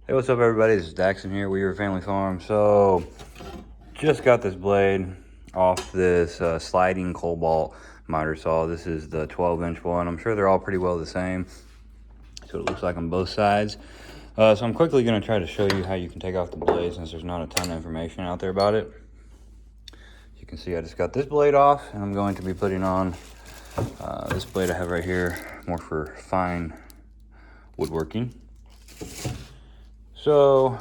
Hey, what's up everybody? This is Daxon here, We Are Family Farm. So, just got this blade off this sliding Kobalt miter saw. This is the 12-inch one. I'm sure they're all pretty well the same. That's what it looks like on both sides. So I'm quickly going to try to show you how you can take off the blade since there's not a ton of information out there about it. As you can see, I just got this blade off and I'm going to be putting on this blade I have right here, more for fine woodworking. So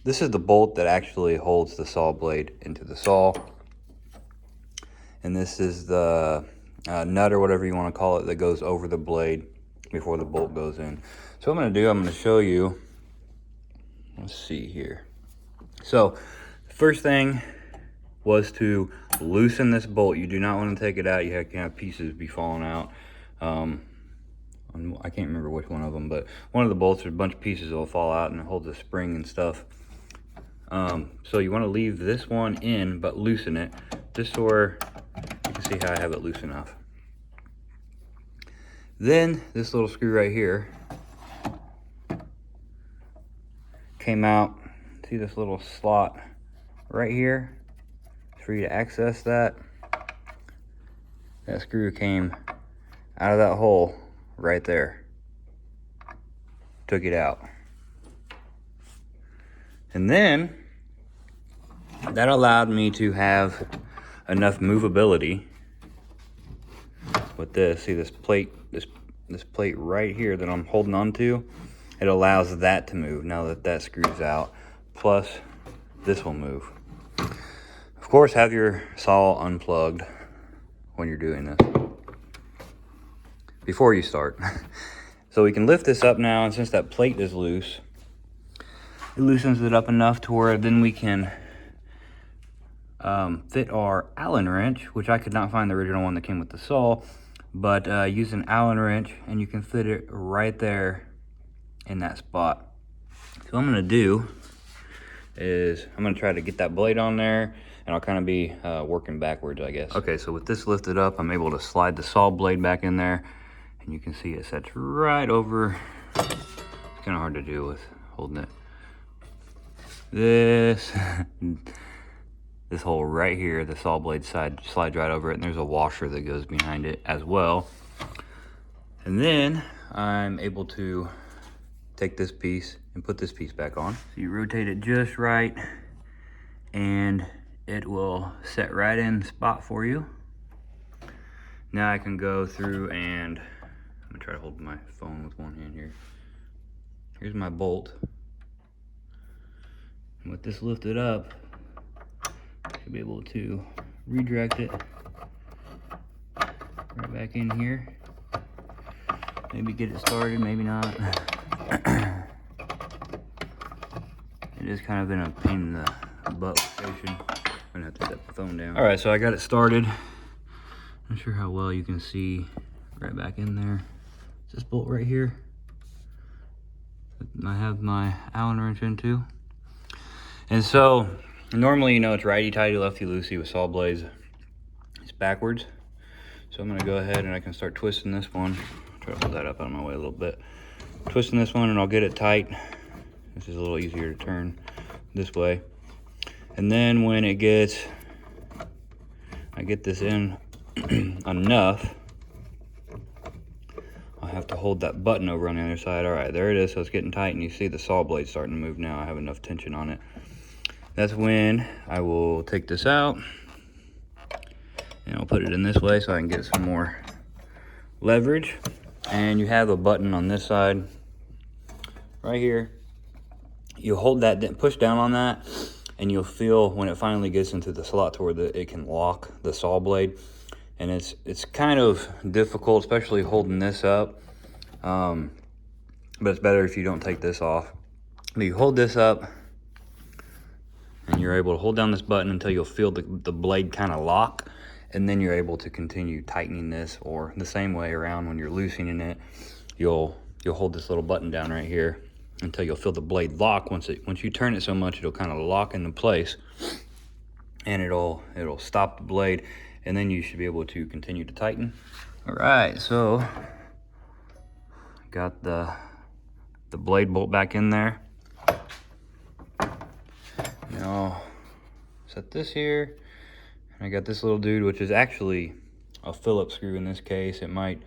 this is the bolt that actually holds the saw blade into the saw. And this is the nut or whatever you want to call it that goes over the blade before the bolt goes in. So what I'm going to do, I'm going to show you. Let's see here. So the first thing was to loosen this bolt. You do not want to take it out. You can have pieces be falling out. I can't remember which one of them, but one of the bolts, there's a bunch of pieces that will fall out and it holds a spring and stuff. So you want to leave this one in, but loosen it, just so where you can see how I have it loose enough. Then this little screw right here came out. See this little slot right here? It's for you to access that. That screw came out of that hole right there. Took it out. And then that allowed me to have enough movability with this. See this plate, this plate right here that I'm holding on to, it allows that to move now that that screws out. Plus this will move. Of course, have your saw unplugged when you're doing this before you start. So we can lift this up now, and since that plate is loose, it loosens it up enough to where then we can fit our Allen wrench, which I could not find the original one that came with the saw, but use an Allen wrench and you can fit it right there in that spot. So what I'm going to do is I'm going to try to get that blade on there, and I'll kind of be working backwards, I guess. Okay, so with this lifted up, I'm able to slide the saw blade back in there, and you can see it sets right over. It's kind of hard to do with holding it. This hole right here, the saw blade slides right over it, and there's a washer that goes behind it as well. And then I'm able to take this piece and put this piece back on. So you rotate it just right, and it will set right in spot for you. Now I can go through and I'm gonna try to hold my phone with one hand here. Here's my bolt. And with this lifted up, I should be able to redirect it right back in here. Maybe get it started, maybe not. It is kind of in a pain in the butt station. I'm gonna have to set the phone down. All right, so I got it started. Not sure how well you can see right back in there. It's this bolt right here. I have my Allen wrench into. And so normally, you know, it's righty-tighty, lefty-loosey with saw blades. It's backwards. So I'm gonna go ahead and I can start twisting this one. Try to hold that up out of my way a little bit. Twisting this one and I'll get it tight. This is a little easier to turn this way. And then when it gets, I get this in enough, I have to hold that button over on the other side. All right, there it is. So it's getting tight, and you see the saw blade starting to move now. I have enough tension on it. That's when I will take this out and I'll put it in this way so I can get some more leverage. And you have a button on this side right here. You hold that, push down on that, and you'll feel when it finally gets into the slot to where it can lock the saw blade. And it's kind of difficult, especially holding this up. But it's better if you don't take this off. But you hold this up, and you're able to hold down this button until you'll feel the blade kind of lock, and then you're able to continue tightening this, or the same way around when you're loosening it. You'll hold this little button down right here until you'll feel the blade lock. Once you turn it so much, it'll kind of lock into place, and it'll stop the blade, and then you should be able to continue to tighten. All right, so got the blade bolt back in there. set this here. And I got this little dude, which is actually a Phillips screw in this case. It might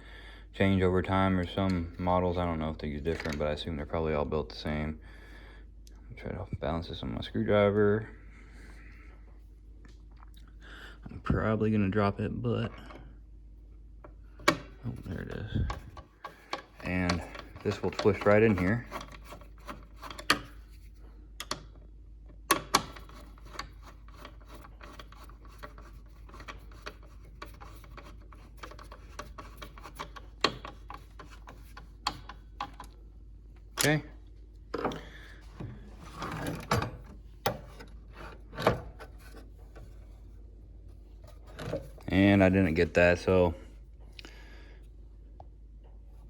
change over time, or some models, I don't know if they use different, but I assume they're probably all built the same. I'll try to balance this on my screwdriver. I'm probably gonna drop it, but oh, there it is. And this will twist right in here. Okay. And I didn't get that, so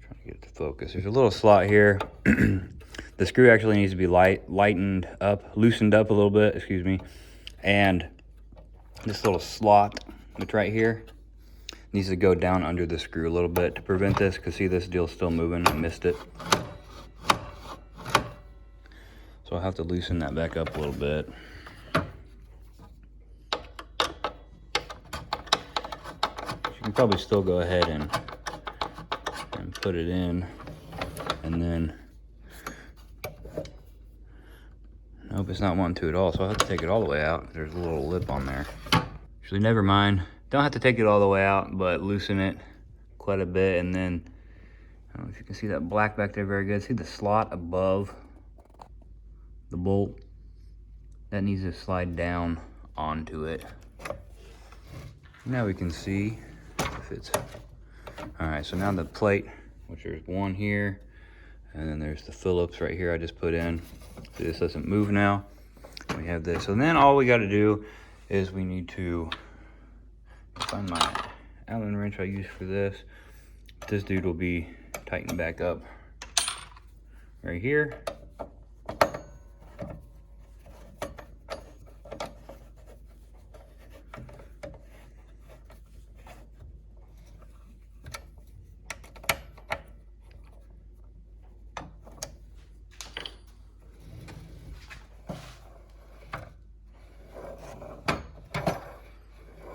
trying to get it to focus. There's a little slot here. The screw actually needs to be loosened up a little bit, excuse me. And this little slot that's right here needs to go down under the screw a little bit to prevent this, because see, this deal's still moving. I missed it. So I'll have to loosen that back up a little bit. You can probably still go ahead and put it in, and then nope, it's not wanting to at all, so I'll have to take it all the way out. There's a little lip on there. Actually, never mind. Don't have to take it all the way out, but loosen it quite a bit, and then I don't know if you can see that black back there very good. See the slot above the bolt? That needs to slide down onto it. Now we can see if it's all right. So now the plate, which there's one here, and then there's the Phillips right here I just put in. See, this doesn't move now. We have this. So then all we got to do is we need to find my Allen wrench I use for this. This dude will be tightened back up right here.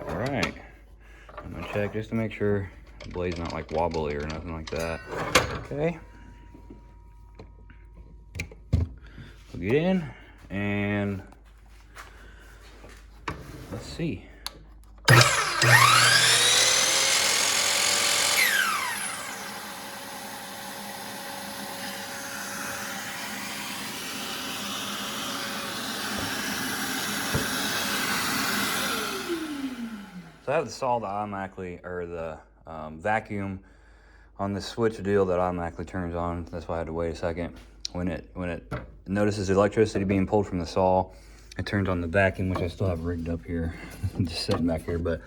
Alright, I'm gonna check just to make sure the blade's not like wobbly or nothing like that. Okay. Plug it in and let's see. So I have the saw that automatically, or the vacuum on this switch deal that automatically turns on. That's why I had to wait a second. When it notices electricity being pulled from the saw, it turns on the vacuum, which I still have rigged up here. I'm just sitting back here, but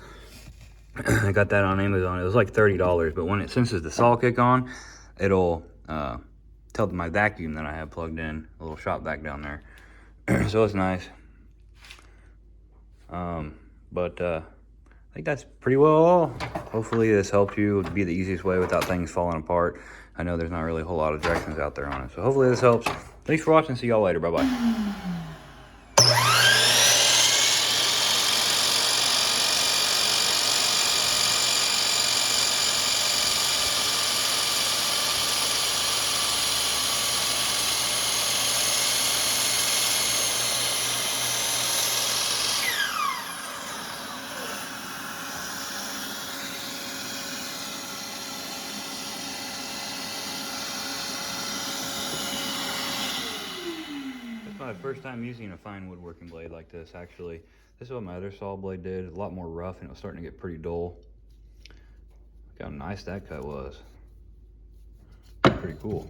I got that on Amazon. It was like $30, but when it senses the saw kick on, it'll tell my vacuum that I have plugged in, a little shop vac down there. So it's nice. I think that's pretty well all. Hopefully this helped you. It'd be the easiest way without things falling apart. I know there's not really a whole lot of directions out there on it. So hopefully this helps. Thanks for watching. See y'all later. Bye-bye. My first time using a fine woodworking blade like this, actually. This is what my other saw blade did. A lot more rough, and it was starting to get pretty dull. Look how nice that cut was. Pretty cool.